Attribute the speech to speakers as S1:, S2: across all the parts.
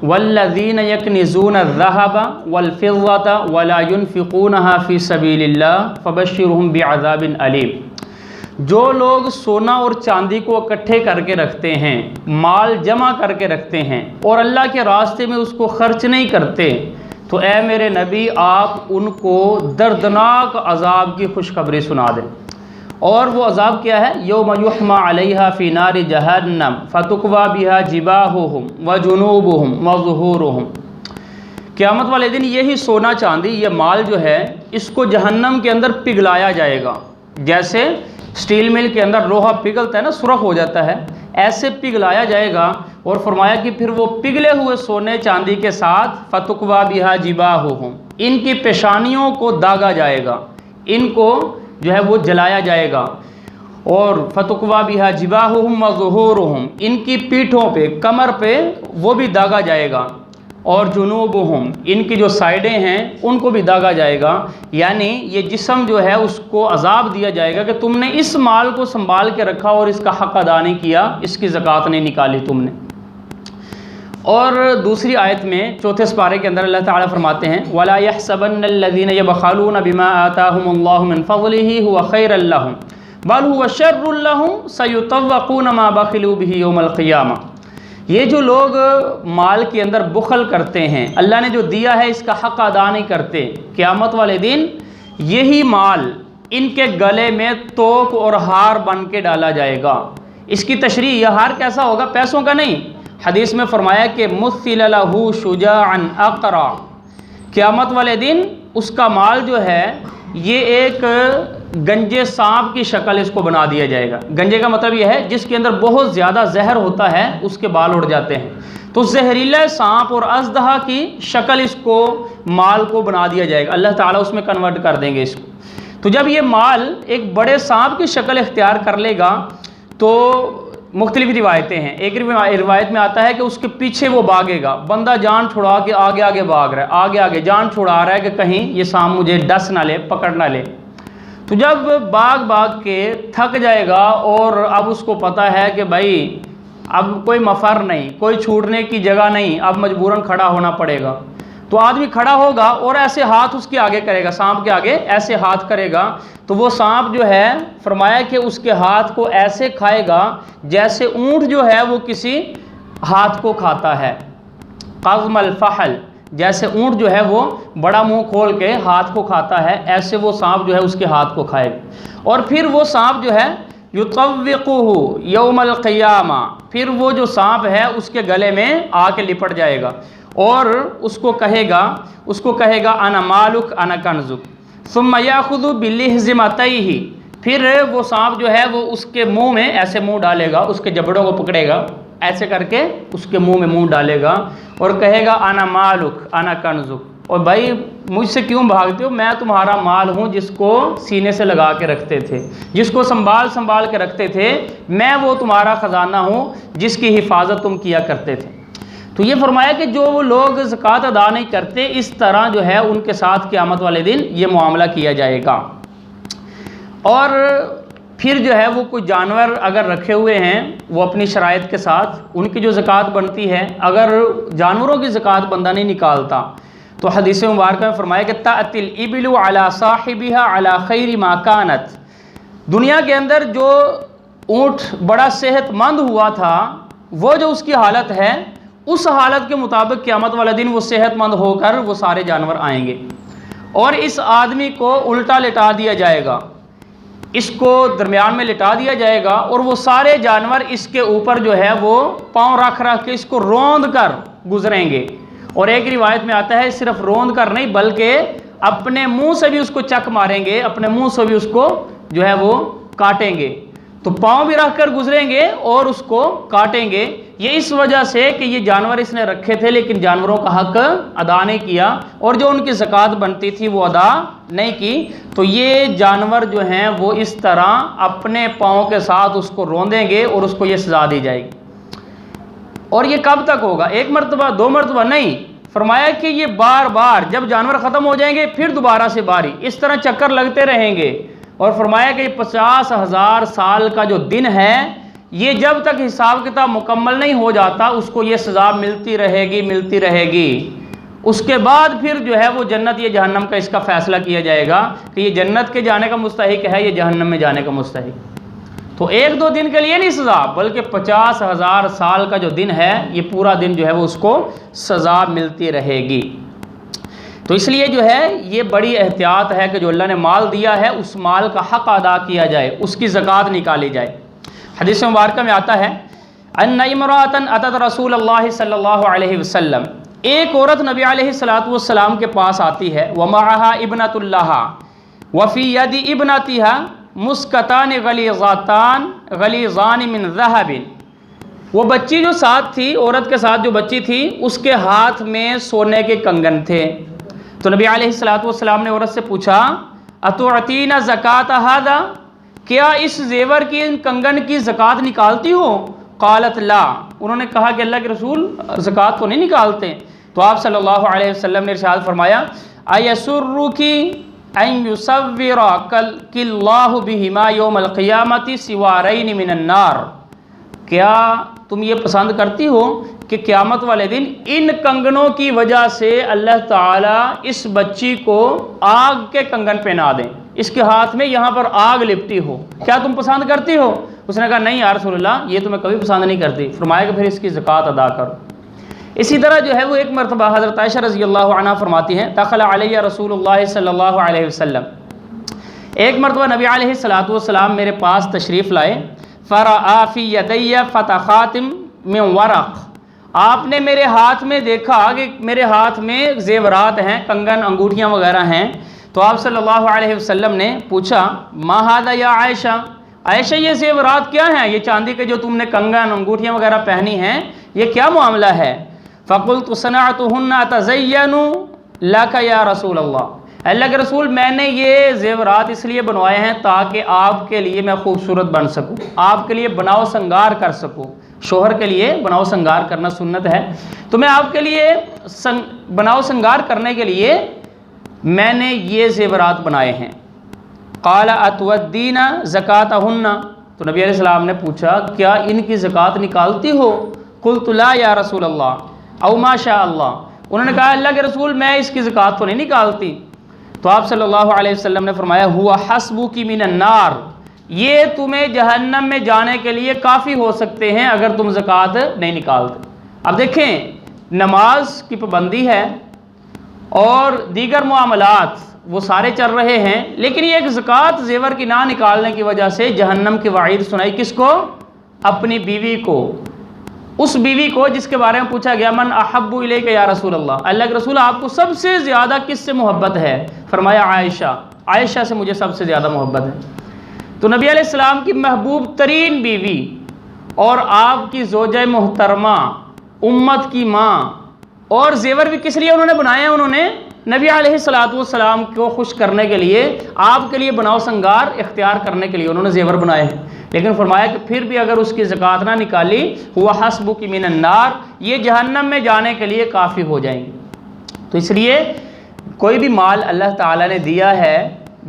S1: والذین یکنزون الذہب والفضة ولا ينفقونها فی سبیل اللہ فبشرهم بعذاب علیم۔ جو لوگ سونا اور چاندی کو اکٹھے کر کے رکھتے ہیں، مال جمع کر کے رکھتے ہیں اور اللہ کے راستے میں اس کو خرچ نہیں کرتے، تو اے میرے نبی آپ ان کو دردناک عذاب کی خوشخبری سنا دیں۔ اور وہ عذاب کیا ہے؟ یوم یحمى علیہا فی نار جہنم فتکوی بہا جباہہم وجنوبہم وظہورہم۔ قیامت والے دن یہی سونا چاندی، یہ مال جو ہے، اس کو جہنم کے اندر پگھلایا جائے گا۔ جیسے سٹیل مل کے اندر لوہا پگھلتا ہے نا، سرخ ہو جاتا ہے، ایسے پگھلایا جائے گا۔ اور فرمایا کہ پھر وہ پگھلے ہوئے سونے چاندی کے ساتھ فتکوی بہا جباہہم، ان کی پیشانیوں کو داغا جائے گا، ان کو جو ہے وہ جلایا جائے گا۔ اور فتکوی بہا جباہہم وظہورہم، ان کی پیٹھوں پہ، کمر پہ وہ بھی داغا جائے گا۔ اور جنوبہم، ان کی جو سائڈیں ہیں ان کو بھی داغا جائے گا۔ یعنی یہ جسم جو ہے اس کو عذاب دیا جائے گا کہ تم نے اس مال کو سنبھال کے رکھا اور اس کا حق ادا نہیں کیا، اس کی زکوٰۃ نہیں نکالی تم نے۔ اور دوسری آیت میں چوتھے سپارے کے اندر اللہ تعالیٰ فرماتے ہیں وَلَا يَحْسَبَنَّ الَّذِينَ يَبْخَلُونَ بِمَا آتَاهُمُ اللَّهُ مِنْ فَضْلِهِ هُوَ خَيْرًا لَّهُمْ بَلْ هُوَ شَرٌّ لَّهُمْ سَيُطَوَّقُونَ مَا بَخِلُوا بِهِ يَوْمَ الْقِيَامَةِ۔ یہ جو لوگ مال کے اندر بخل کرتے ہیں، اللہ نے جو دیا ہے اس کا حق ادا نہیں کرتے، قیامت والے دن یہی مال ان کے گلے میں توق اور ہار بن کے ڈالا جائے گا۔ اس کی تشریح، یہ ہار کیسا ہوگا؟ پیسوں کا نہیں۔ حدیث میں فرمایا کہ مثل لہ شجاعا اقرع، قیامت والے دن اس کا مال جو ہے یہ ایک گنجے سانپ کی شکل اس کو بنا دیا جائے گا۔ گنجے کا مطلب یہ ہے جس کے اندر بہت زیادہ زہر ہوتا ہے، اس کے بال اڑ جاتے ہیں، تو زہریلا سانپ اور اژدہا کی شکل اس کو مال کو بنا دیا جائے گا، اللہ تعالیٰ اس میں کنورٹ کر دیں گے اس کو۔ تو جب یہ مال ایک بڑے سانپ کی شکل اختیار کر لے گا تو مختلف روایتیں ہیں۔ ایک روایت میں آتا ہے کہ اس کے پیچھے وہ بھاگے گا، بندہ جان چھڑا کے آگے آگے بھاگ رہا ہے، آگے آگے جان چھڑا رہا ہے کہ کہیں یہ سانپ مجھے ڈس نہ لے، پکڑ نہ لے۔ تو جب بھاگ کے تھک جائے گا اور اب اس کو پتہ ہے کہ بھائی اب کوئی مفر نہیں، کوئی چھوٹنے کی جگہ نہیں، اب مجبوراً کھڑا ہونا پڑے گا، تو آدمی کھڑا ہوگا اور ایسے ہاتھ اس کے آگے کرے گا، سانپ کے آگے ایسے ہاتھ کرے گا، تو وہ سانپ جو ہے فرمایا کہ اس کے ہاتھ کو ایسے کھائے گا جیسے اونٹ جو ہے وہ کسی ہاتھ کو کھاتا ہے، قزم الفحل، جیسے اونٹ جو ہے وہ بڑا منہ کھول کے ہاتھ کو کھاتا ہے، ایسے وہ سانپ جو ہے اس کے ہاتھ کو کھائے گا۔ اور پھر وہ سانپ جو ہے یطوقہ یوم القیامہ، پھر وہ جو سانپ ہے اس کے گلے میں آ کے لپٹ جائے گا اور اس کو کہے گا انا مالک انا کنزک ثم یاخذ بلحظمتیہ، پھر وہ سانپ جو ہے وہ اس کے منہ میں ایسے منہ ڈالے گا، اس کے جبڑوں کو پکڑے گا، ایسے کر کے اس کے منہ میں منہ ڈالے گا اور کہے گا انا مالک انا کنزک، اور بھائی مجھ سے کیوں بھاگتے ہو، میں تمہارا مال ہوں جس کو سینے سے لگا کے رکھتے تھے، جس کو سنبھال کے رکھتے تھے، میں وہ تمہارا خزانہ ہوں جس کی حفاظت تم کیا کرتے تھے۔ تو یہ فرمایا کہ جو وہ لوگ زکوٰۃ ادا نہیں کرتے، اس طرح جو ہے ان کے ساتھ قیامت والے دن یہ معاملہ کیا جائے گا۔ اور پھر جو ہے وہ کوئی جانور اگر رکھے ہوئے ہیں وہ اپنی شرائط کے ساتھ، ان کی جو زکوٰۃ بنتی ہے، اگر جانوروں کی زکوٰۃ بندہ نہیں نکالتا تو حدیث مبارکہ میں فرمایا کہ تأتی الابل علی صاحبها علی خیر ما کانت، دنیا کے اندر جو اونٹ بڑا صحت مند ہوا تھا، وہ جو اس کی حالت ہے، اس حالت کے مطابق قیامت والا دن وہ صحت مند ہو کر وہ سارے جانور آئیں گے، اور اس آدمی کو الٹا لٹا دیا جائے گا، اس کو درمیان میں لٹا دیا جائے گا، اور وہ سارے جانور اس کے اوپر جو ہے وہ پاؤں رکھ کے اس کو روند کر گزریں گے۔ اور ایک روایت میں آتا ہے صرف روند کر نہیں بلکہ اپنے منہ سے بھی اس کو چک ماریں گے، اپنے منہ سے بھی اس کو جو ہے وہ کاٹیں گے، تو پاؤں بھی رکھ کر گزریں گے اور اس کو کاٹیں گے۔ یہ اس وجہ سے کہ یہ جانور اس نے رکھے تھے لیکن جانوروں کا حق ادا نہیں کیا، اور جو ان کی زکوٰۃ بنتی تھی وہ ادا نہیں کی، تو یہ جانور جو ہیں وہ اس طرح اپنے پاؤں کے ساتھ اس کو روندیں گے اور اس کو یہ سزا دی جائے گی۔ اور یہ کب تک ہوگا؟ ایک مرتبہ، دو مرتبہ نہیں، فرمایا کہ یہ بار بار جب جانور ختم ہو جائیں گے پھر دوبارہ سے باری، اس طرح چکر لگتے رہیں گے۔ اور فرمایا کہ 50,000 سال کا جو دن ہے یہ جب تک حساب کتاب مکمل نہیں ہو جاتا اس کو یہ سزا ملتی رہے گی. اس کے بعد پھر جو ہے وہ جنت یا جہنم کا اس کا فیصلہ کیا جائے گا کہ یہ جنت کے جانے کا مستحق ہے، یہ جہنم میں جانے کا مستحق. تو 1-2 دن کے لیے نہیں سزا، بلکہ 50,000 سال کا جو دن ہے یہ پورا دن جو ہے وہ اس کو سزا ملتی رہے گی. تو اس لیے جو ہے یہ بڑی احتیاط ہے کہ جو اللہ نے مال دیا ہے اس مال کا حق ادا کیا جائے، اس کی زکوٰۃ نکالی جائے. حدیث مبارکہ میں آتا ہے ان امرأۃ اتت رسول اللہ صلی اللہ علیہ وسلم، ایک عورت نبی علیہ السلام کے پاس آتی ہے، ومعها ابنۃ لها وفی ید ابنتها مسکتان غلیظان من ذہب. وہ بچی جو ساتھ تھی، عورت کے ساتھ جو بچی تھی، اس کے ہاتھ میں سونے کے کنگن تھے. تو نبی علیہ السلام نے عورت سے پوچھا اتعطین زکوٰۃ ھذا، کیا اس زیور کی، ان کنگن کی زکوٰۃ نکالتی ہو؟ قالت لا، انہوں نے کہا کہ اللہ کے رسول زکوٰۃ تو نہیں نکالتے. تو آپ صلی اللہ علیہ وسلم نے ارشاد فرمایا ایسرکی ان یصورک اللہ بہما یوم القیامۃ سوارین من النار، کیا تم یہ پسند کرتی ہو کہ قیامت والے دن ان کنگنوں کی وجہ سے اللہ تعالیٰ اس بچی کو آگ کے کنگن پہنا دیں، اس کے ہاتھ میں یہاں پر آگ لپٹی ہو، کیا تم پسند کرتی ہو؟ اس نے کہا نہیں یا رسول اللہ، یہ تو میں کبھی پسند نہیں کرتی. فرمایا کہ پھر اس کی زکوٰۃ ادا کرو. اسی طرح جو ہے وہ ایک مرتبہ حضرت عائشہ رضی اللہ عنہ فرماتی ہیں دخل علیہ رسول اللہ صلی اللہ علیہ وسلم، ایک مرتبہ نبی علیہ السلام میرے پاس تشریف لائے. فرآ فی یدی فتخات من ورق، آپ نے میرے ہاتھ میں دیکھا کہ میرے ہاتھ میں زیورات ہیں، کنگن انگوٹھیاں وغیرہ ہیں. تو آپ صلی اللہ علیہ وسلم نے پوچھا ما ھذا یا عائشہ، عائشہ یہ زیورات کیا ہیں، یہ چاندی کے جو تم نے کنگن انگوٹھیاں وغیرہ پہنی ہیں یہ کیا معاملہ ہے؟ فقلت صنعتهن اتزین لک یا رسول اللہ، اللہ کے رسول میں نے یہ زیورات اس لیے بنوائے ہیں تاکہ آپ کے لیے میں خوبصورت بن سکوں، آپ کے لیے بناؤ سنگار کر سکوں. شوہر کے لیے بناؤ سنگار کرنا سنت ہے، تو میں آپ کے لیے بناؤ سنگار کرنے کے لیے میں نے یہ زیورات بنائے ہیں. قال اتودین زکاتہن، تو نبی علیہ السلام نے پوچھا کیا ان کی زکوٰۃ نکالتی ہو؟ قلت لا یا رسول اللہ او ما شاء اللہ، انہوں نے کہا اللہ کے رسول میں اس کی زکوٰۃ تو نہیں نکالتی. تو آپ صلی اللہ علیہ وسلم نے فرمایا ہوا حسبک من النار، یہ تمہیں جہنم میں جانے کے لیے کافی ہو سکتے ہیں اگر تم زکوٰۃ نہیں نکالتے. اب دیکھیں نماز کی پابندی ہے اور دیگر معاملات وہ سارے چل رہے ہیں، لیکن یہ ایک زکوٰۃ زیور کی نہ نکالنے کی وجہ سے جہنم کی وعید سنائی کس کو؟ اپنی بیوی کو، اس بیوی کو جس کے بارے میں پوچھا گیا من احب الیک یا رسول اللہ، اللہ کے رسول آپ کو سب سے زیادہ کس سے محبت ہے؟ فرمایا عائشہ، عائشہ سے مجھے سب سے زیادہ محبت ہے. تو نبی علیہ السلام کی محبوب ترین بیوی اور آپ کی زوجہ محترمہ، امت کی ماں، اور زیور بھی کس لیے انہوں نے بنائے ہیں؟ انہوں نے نبی علیہ السلام کو خوش کرنے کے لیے، آپ کے لیے بناؤ سنگار اختیار کرنے کے لیے انہوں نے زیور بنائے ہیں. لیکن فرمایا کہ پھر بھی اگر اس کی زکوٰۃ نہ نکالی ہوا حسبک من النار، یہ جہنم میں جانے کے لیے کافی ہو جائیں گے. تو اس لیے کوئی بھی مال اللہ تعالیٰ نے دیا ہے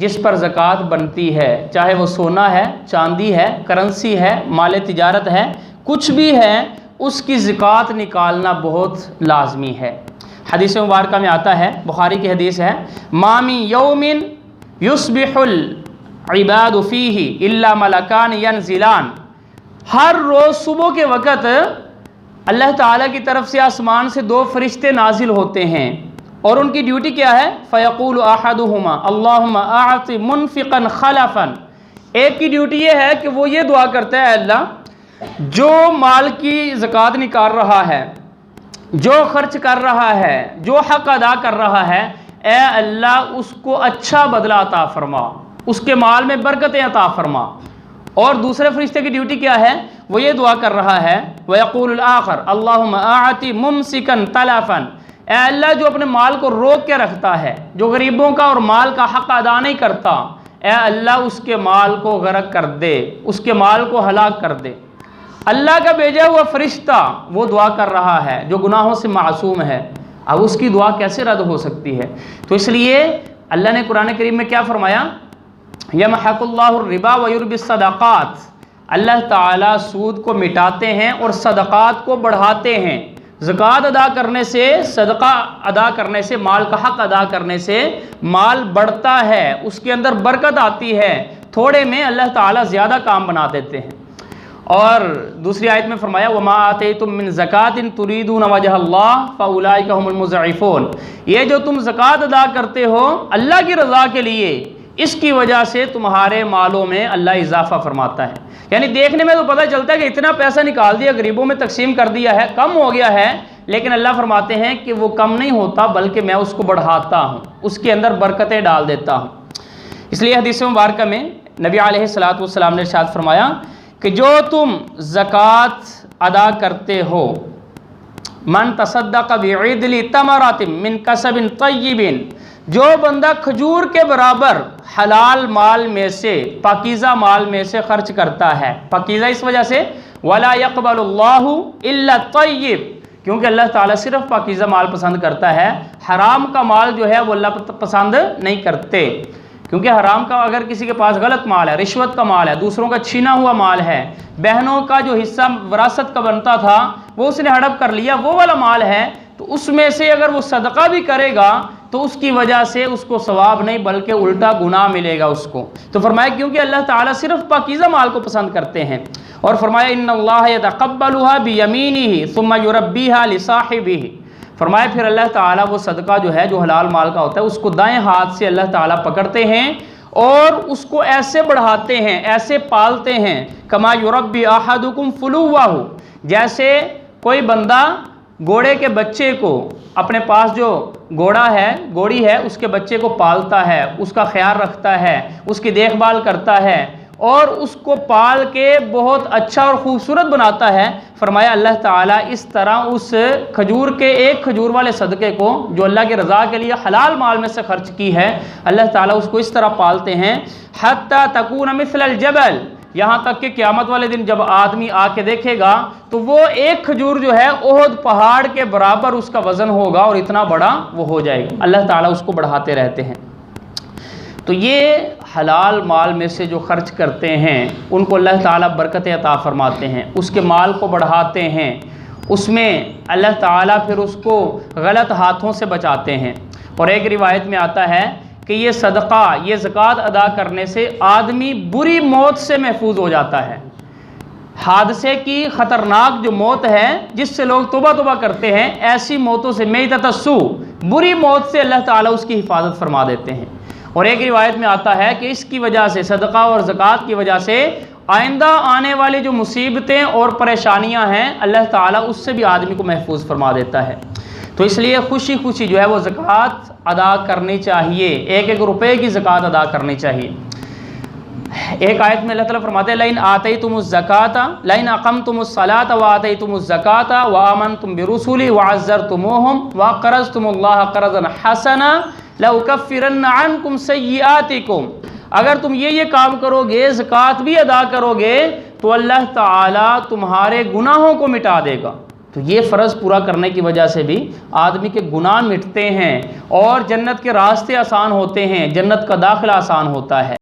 S1: جس پر زکوٰۃ بنتی ہے، چاہے وہ سونا ہے، چاندی ہے، کرنسی ہے، مال تجارت ہے، کچھ بھی ہے، اس کی زکوٰۃ نکالنا بہت لازمی ہے. حدیث مبارکہ میں آتا ہے، بخاری کی حدیث ہے ما من یوم یصبح العباد فیہ الا ملکان ینزلان، ہر روز صبح کے وقت اللہ تعالیٰ کی طرف سے آسمان سے 2 فرشتے نازل ہوتے ہیں اور ان کی ڈیوٹی کیا ہے؟ فیقول احدہما اللہم اعط منفقا خلفا، ایک کی ڈیوٹی یہ ہے کہ وہ یہ دعا کرتا ہے اللہ جو مال کی زکوٰۃ نکال رہا ہے، جو خرچ کر رہا ہے، جو حق ادا کر رہا ہے، اے اللہ اس کو اچھا بدلہ عطا فرما، اس کے مال میں برکتیں عطا فرما. اور دوسرے فرشتے کی ڈیوٹی کیا ہے؟ وہ یہ دعا کر رہا ہے وَيَقُولُ الْآخَرُ اللَّهُمَّ أَعْطِ مُمْسِكًا تَلَفًا، اے اللہ جو اپنے مال کو روک کے رکھتا ہے، جو غریبوں کا اور مال کا حق ادا نہیں کرتا، اے اللہ اس کے مال کو غرق کر دے، اس کے مال کو ہلاک کر دے. اللہ کا بھیجا ہوا فرشتہ وہ دعا کر رہا ہے جو گناہوں سے معصوم ہے، اب اس کی دعا کیسے رد ہو سکتی ہے؟ تو اس لیے اللہ نے قرآن کریم میں کیا فرمایا؟ یمحق اللہ الربا ویربی الصدقات، اللہ تعالیٰ سود کو مٹاتے ہیں اور صدقات کو بڑھاتے ہیں۔ زکوٰۃ ادا کرنے سے، صدقہ ادا کرنے سے، مال کا حق ادا کرنے سے مال بڑھتا ہے، اس کے اندر برکت آتی ہے، تھوڑے میں اللہ تعالیٰ زیادہ کام بنا دیتے ہیں۔ اور دوسری آیت میں فرمایا وَمَا آتَيْتُم مِّن زَكَاةٍ تُرِيدُونَ وَجْهَ اللَّهِ فَأُولَٰئِكَ هُمُ الْمُضْعِفُونَ، یہ جو تم زکوٰۃ ادا کرتے ہو اللہ کی رضا کے لیے، اس کی وجہ سے تمہارے مالوں میں اللہ اضافہ فرماتا ہے۔ یعنی دیکھنے میں تو پتہ چلتا ہے کہ اتنا پیسہ نکال دیا، غریبوں میں تقسیم کر دیا ہے، کم ہو گیا ہے، لیکن اللہ فرماتے ہیں کہ وہ کم نہیں ہوتا بلکہ میں اس کو بڑھاتا ہوں، اس کے اندر برکتیں ڈال دیتا ہوں۔ اس لیے حدیث مبارکہ میں نبی علیہ الصلوۃ والسلام نے ارشاد فرمایا کہ جو تم زکوٰۃ ادا کرتے ہو، من تصدق بعدل تمرات من کسب طیب، جو بندہ کھجور کے برابر حلال مال میں سے، پاکیزہ مال میں سے خرچ کرتا ہے، پاکیزہ اس وجہ سے ولا يقبل اللہ الا الطیب، کیونکہ اللہ تعالیٰ صرف پاکیزہ مال پسند کرتا ہے، حرام کا مال جو ہے وہ اللہ پسند نہیں کرتے، کیونکہ حرام کا اگر کسی کے پاس غلط مال ہے، رشوت کا مال ہے، دوسروں کا چھینا ہوا مال ہے، بہنوں کا جو حصہ وراثت کا بنتا تھا وہ اس نے ہڑپ کر لیا، وہ والا مال ہے، تو اس میں سے اگر وہ صدقہ بھی کرے گا تو اس کی وجہ سے اس کو ثواب نہیں بلکہ الٹا گناہ ملے گا اس کو۔ تو فرمایا کیونکہ اللہ تعالیٰ صرف پاکیزہ مال کو پسند کرتے ہیں، اور فرمایا ان اللہ یتقبلها بیمینہ ثم یربیہا لصاحبہ، فرمایا پھر اللہ تعالیٰ وہ صدقہ جو ہے جو حلال مال کا ہوتا ہے اس کو دائیں ہاتھ سے اللہ تعالیٰ پکڑتے ہیں اور اس کو ایسے بڑھاتے ہیں، ایسے پالتے ہیں، کما یربی احدکم فلوہ، جیسے کوئی بندہ گھوڑے کے بچے کو، اپنے پاس جو گھوڑا ہے، گھوڑی ہے، اس کے بچے کو پالتا ہے، اس کا خیال رکھتا ہے، اس کی دیکھ بھال کرتا ہے اور اس کو پال کے بہت اچھا اور خوبصورت بناتا ہے، فرمایا اللہ تعالیٰ اس طرح اس کھجور کے ایک کھجور والے صدقے کو جو اللہ کی رضا کے لیے حلال مال میں سے خرچ کی ہے، اللہ تعالیٰ اس کو اس طرح پالتے ہیں حتی تکون مثل الجبل، یہاں تک کہ قیامت والے دن جب آدمی آ کے دیکھے گا تو وہ ایک کھجور جو ہے احد پہاڑ کے برابر اس کا وزن ہوگا اور اتنا بڑا وہ ہو جائے گا، اللہ تعالیٰ اس کو بڑھاتے رہتے ہیں۔ تو یہ حلال مال میں سے جو خرچ کرتے ہیں ان کو اللہ تعالیٰ برکت عطا فرماتے ہیں، اس کے مال کو بڑھاتے ہیں، اس میں اللہ تعالیٰ پھر اس کو غلط ہاتھوں سے بچاتے ہیں۔ اور ایک روایت میں آتا ہے کہ یہ صدقہ، یہ زکوٰۃ ادا کرنے سے آدمی بری موت سے محفوظ ہو جاتا ہے، حادثے کی خطرناک جو موت ہے جس سے لوگ توبہ توبہ کرتے ہیں، ایسی موتوں سے میتۃ السوء، بری موت سے اللہ تعالیٰ اس کی حفاظت فرما دیتے ہیں۔ اور ایک روایت میں آتا ہے کہ اس کی وجہ سے، صدقہ اور زکوٰۃ کی وجہ سے آئندہ آنے والی جو مصیبتیں اور پریشانیاں ہیں اللہ تعالیٰ اس سے بھی آدمی کو محفوظ فرما دیتا ہے۔ تو اس لیے خوشی خوشی جو ہے وہ زکوٰۃ ادا کرنی چاہیے، ایک ایک روپے کی زکوٰۃ ادا کرنی چاہیے۔ ایک آیت میں اللہ تعالیٰ فرماتے ہیں لَإِنْ آتَيْتُمُ الزَّكَاةَ لَإِنْ أَقَمْتُمُ الصَّلَاةَ وَآتَيْتُمُ الزَّكَاةَ وَآمَنْتُمْ بِرُسُلِي وَعَزَّرْتُمُوهُمْ وَأَقْرَضْتُمُ اللَّهَ قَرْضًا حَسَنًا لَأُكَفِّرَنَّ عَنْكُمْ سَيِّئَاتِكُمْ، اگر تم یہ کام کرو گے، زکوٰۃ بھی ادا کرو گے تو اللہ تعالیٰ تمہارے گناہوں کو مٹا دے گا۔ تو یہ فرض پورا کرنے کی وجہ سے بھی آدمی کے گناہ مٹتے ہیں اور جنت کے راستے آسان ہوتے ہیں، جنت کا داخلہ آسان ہوتا ہے۔